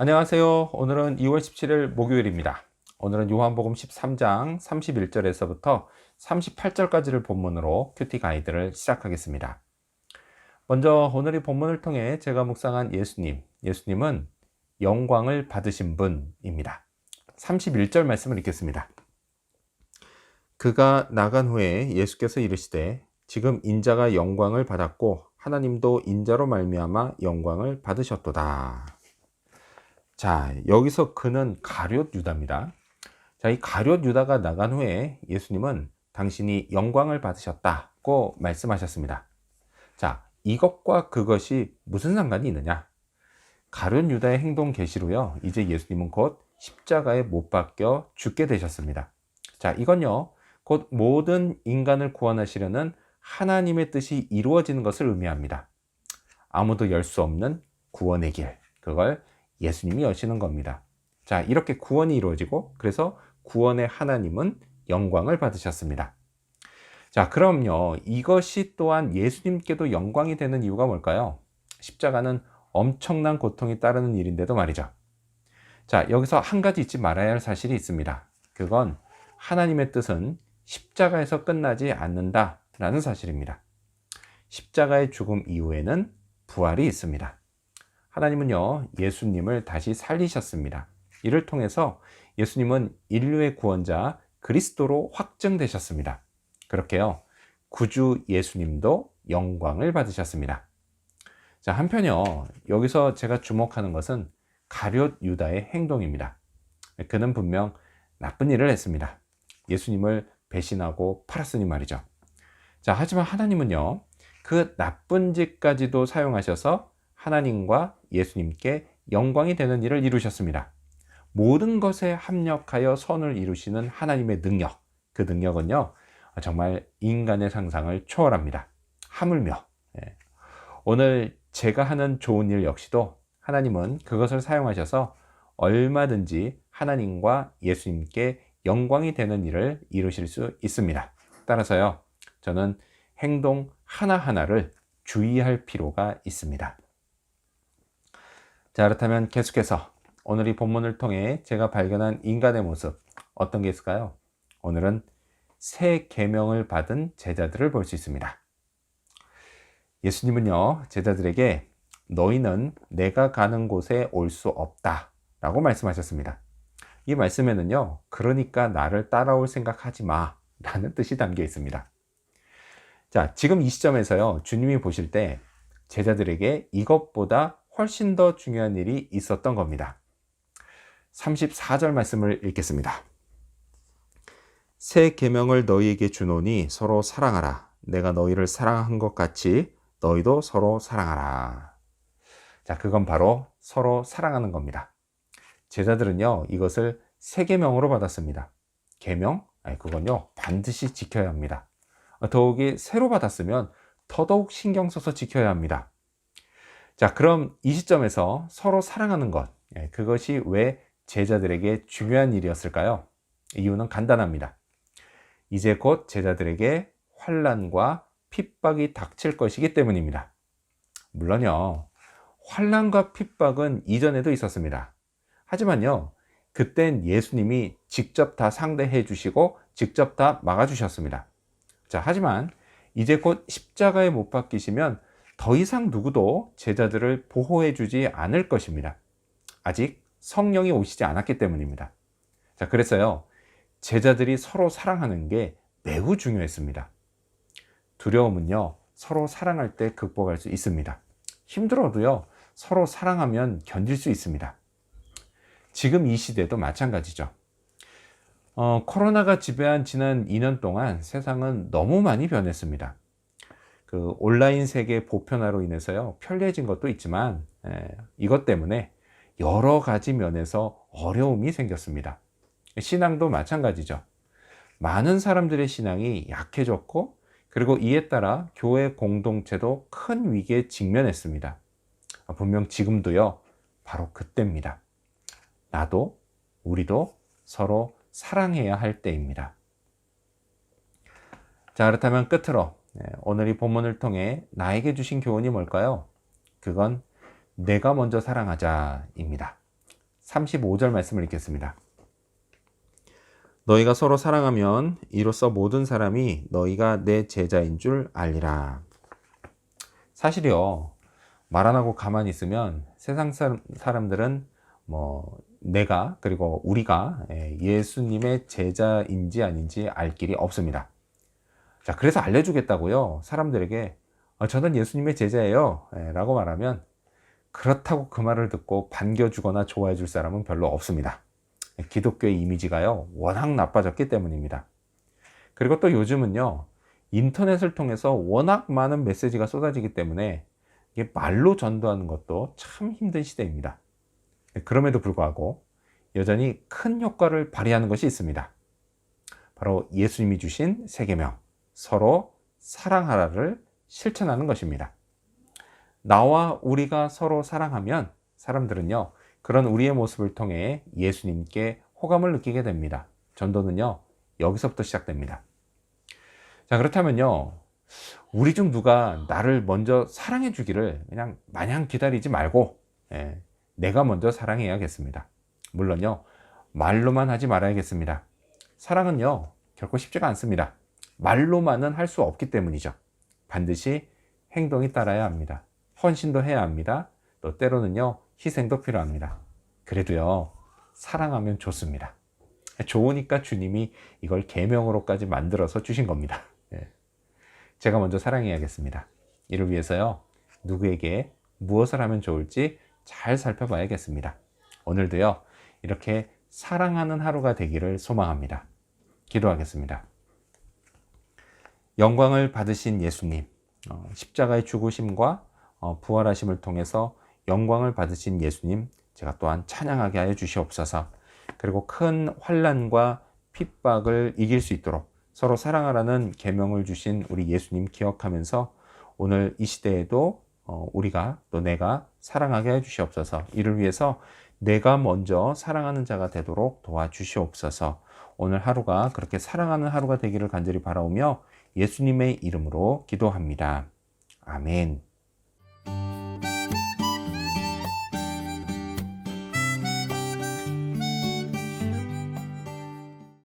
안녕하세요. 오늘은 2월 17일 목요일입니다. 오늘은 요한복음 13장 31절에서부터 38절까지를 본문으로 큐티 가이드를 시작하겠습니다. 먼저 오늘 이 본문을 통해 제가 묵상한 예수님은 영광을 받으신 분입니다. 31절 말씀을 읽겠습니다. 그가 나간 후에 예수께서 이르시되 지금 인자가 영광을 받았고 하나님도 인자로 말미암아 영광을 받으셨도다. 자, 여기서 그는 가룟 유다입니다. 자, 이 가룟 유다가 나간 후에 예수님은 당신이 영광을 받으셨다고 말씀하셨습니다. 자, 이것과 그것이 무슨 상관이 있느냐? 가룟 유다의 행동 계시로요. 이제 예수님은 곧 십자가에 못 박혀 죽게 되셨습니다. 자, 이건요. 곧 모든 인간을 구원하시려는 하나님의 뜻이 이루어지는 것을 의미합니다. 아무도 열 수 없는 구원의 길, 그걸 예수님이 여시는 겁니다. 자, 이렇게 구원이 이루어지고 그래서 구원의 하나님은 영광을 받으셨습니다. 자, 그럼요. 이것이 또한 예수님께도 영광이 되는 이유가 뭘까요? 십자가는 엄청난 고통이 따르는 일인데도 말이죠. 자, 여기서 한 가지 잊지 말아야 할 사실이 있습니다. 그건 하나님의 뜻은 십자가에서 끝나지 않는다라는 사실입니다. 십자가의 죽음 이후에는 부활이 있습니다. 하나님은요, 예수님을 다시 살리셨습니다. 이를 통해서 예수님은 인류의 구원자 그리스도로 확증되셨습니다. 그렇게요, 구주 예수님도 영광을 받으셨습니다. 자, 한편요, 여기서 제가 주목하는 것은 가룟 유다의 행동입니다. 그는 분명 나쁜 일을 했습니다. 예수님을 배신하고 팔았으니 말이죠. 자, 하지만 하나님은요, 그 나쁜 짓까지도 사용하셔서 하나님과 예수님께 영광이 되는 일을 이루셨습니다. 모든 것에 합력하여 선을 이루시는 하나님의 능력, 그 능력은요, 정말 인간의 상상을 초월합니다. 하물며 오늘 제가 하는 좋은 일 역시도 하나님은 그것을 사용하셔서 얼마든지 하나님과 예수님께 영광이 되는 일을 이루실 수 있습니다. 따라서요, 저는 행동 하나하나를 주의할 필요가 있습니다. 자, 그렇다면 계속해서 오늘 이 본문을 통해 제가 발견한 인간의 모습, 어떤 게 있을까요? 오늘은 새 계명을 받은 제자들을 볼 수 있습니다. 예수님은요, 제자들에게 너희는 내가 가는 곳에 올 수 없다 라고 말씀하셨습니다. 이 말씀에는요, 그러니까 나를 따라올 생각하지 마 라는 뜻이 담겨 있습니다. 자, 지금 이 시점에서요, 주님이 보실 때 제자들에게 이것보다 훨씬 더 중요한 일이 있었던 겁니다. 34절 말씀을 읽겠습니다. 새 계명을 너희에게 주노니 서로 사랑하라. 내가 너희를 사랑한 것 같이 너희도 서로 사랑하라. 자, 그건 바로 서로 사랑하는 겁니다. 제자들은요, 이것을 새 계명으로 받았습니다. 계명? 아니, 그건요, 반드시 지켜야 합니다. 더욱이 새로 받았으면 더더욱 신경 써서 지켜야 합니다. 자, 그럼 이 시점에서 서로 사랑하는 것, 그것이 왜 제자들에게 중요한 일이었을까요? 이유는 간단합니다. 이제 곧 제자들에게 환난과 핍박이 닥칠 것이기 때문입니다. 물론요, 환난과 핍박은 이전에도 있었습니다. 하지만요, 그땐 예수님이 직접 다 상대해 주시고 직접 다 막아주셨습니다. 자, 하지만 이제 곧 십자가에 못 박히시면 더 이상 누구도 제자들을 보호해 주지 않을 것입니다. 아직 성령이 오시지 않았기 때문입니다. 자, 그래서요, 제자들이 서로 사랑하는 게 매우 중요했습니다. 두려움은요, 서로 사랑할 때 극복할 수 있습니다. 힘들어도요, 서로 사랑하면 견딜 수 있습니다. 지금 이 시대도 마찬가지죠. 코로나가 지배한 지난 2년 동안 세상은 너무 많이 변했습니다. 그 온라인 세계 보편화로 인해서요, 편리해진 것도 있지만 이것 때문에 여러 가지 면에서 어려움이 생겼습니다. 신앙도 마찬가지죠. 많은 사람들의 신앙이 약해졌고 그리고 이에 따라 교회 공동체도 큰 위기에 직면했습니다. 분명 지금도요, 바로 그때입니다. 나도 우리도 서로 사랑해야 할 때입니다. 자, 그렇다면 끝으로 오늘 이 본문을 통해 나에게 주신 교훈이 뭘까요? 그건 내가 먼저 사랑하자입니다. 35절 말씀을 읽겠습니다. 너희가 서로 사랑하면 이로써 모든 사람이 너희가 내 제자인 줄 알리라. 사실이요, 말 안 하고 가만히 있으면 세상 사람들은 내가 그리고 우리가 예수님의 제자인지 아닌지 알 길이 없습니다. 자, 그래서 알려주겠다고요, 사람들에게 저는 예수님의 제자예요 라고 말하면 그렇다고 그 말을 듣고 반겨주거나 좋아해 줄 사람은 별로 없습니다. 기독교의 이미지가요, 워낙 나빠졌기 때문입니다. 그리고 또 요즘은요, 인터넷을 통해서 워낙 많은 메시지가 쏟아지기 때문에 이게 말로 전도하는 것도 참 힘든 시대입니다. 그럼에도 불구하고 여전히 큰 효과를 발휘하는 것이 있습니다. 바로 예수님이 주신 세 계명, 서로 사랑하라를 실천하는 것입니다. 나와 우리가 서로 사랑하면 사람들은요, 그런 우리의 모습을 통해 예수님께 호감을 느끼게 됩니다. 전도는요, 여기서부터 시작됩니다. 자, 그렇다면요, 우리 중 누가 나를 먼저 사랑해 주기를 그냥 마냥 기다리지 말고 내가 먼저 사랑해야겠습니다. 물론요, 말로만 하지 말아야겠습니다. 사랑은요, 결코 쉽지가 않습니다. 말로만은 할 수 없기 때문이죠. 반드시 행동이 따라야 합니다. 헌신도 해야 합니다. 또 때로는요, 희생도 필요합니다. 그래도요, 사랑하면 좋습니다. 좋으니까 주님이 이걸 계명으로까지 만들어서 주신 겁니다. 제가 먼저 사랑해야겠습니다. 이를 위해서요, 누구에게 무엇을 하면 좋을지 잘 살펴봐야겠습니다. 오늘도요, 이렇게 사랑하는 하루가 되기를 소망합니다. 기도하겠습니다. 영광을 받으신 예수님, 십자가의 죽으심과 부활하심을 통해서 영광을 받으신 예수님, 제가 또한 찬양하게 하여 주시옵소서. 그리고 큰 환난과 핍박을 이길 수 있도록 서로 사랑하라는 계명을 주신 우리 예수님 기억하면서 오늘 이 시대에도 우리가 또 내가 사랑하게 해 주시옵소서. 이를 위해서 내가 먼저 사랑하는 자가 되도록 도와주시옵소서. 오늘 하루가 그렇게 사랑하는 하루가 되기를 간절히 바라오며 예수님의 이름으로 기도합니다. 아멘.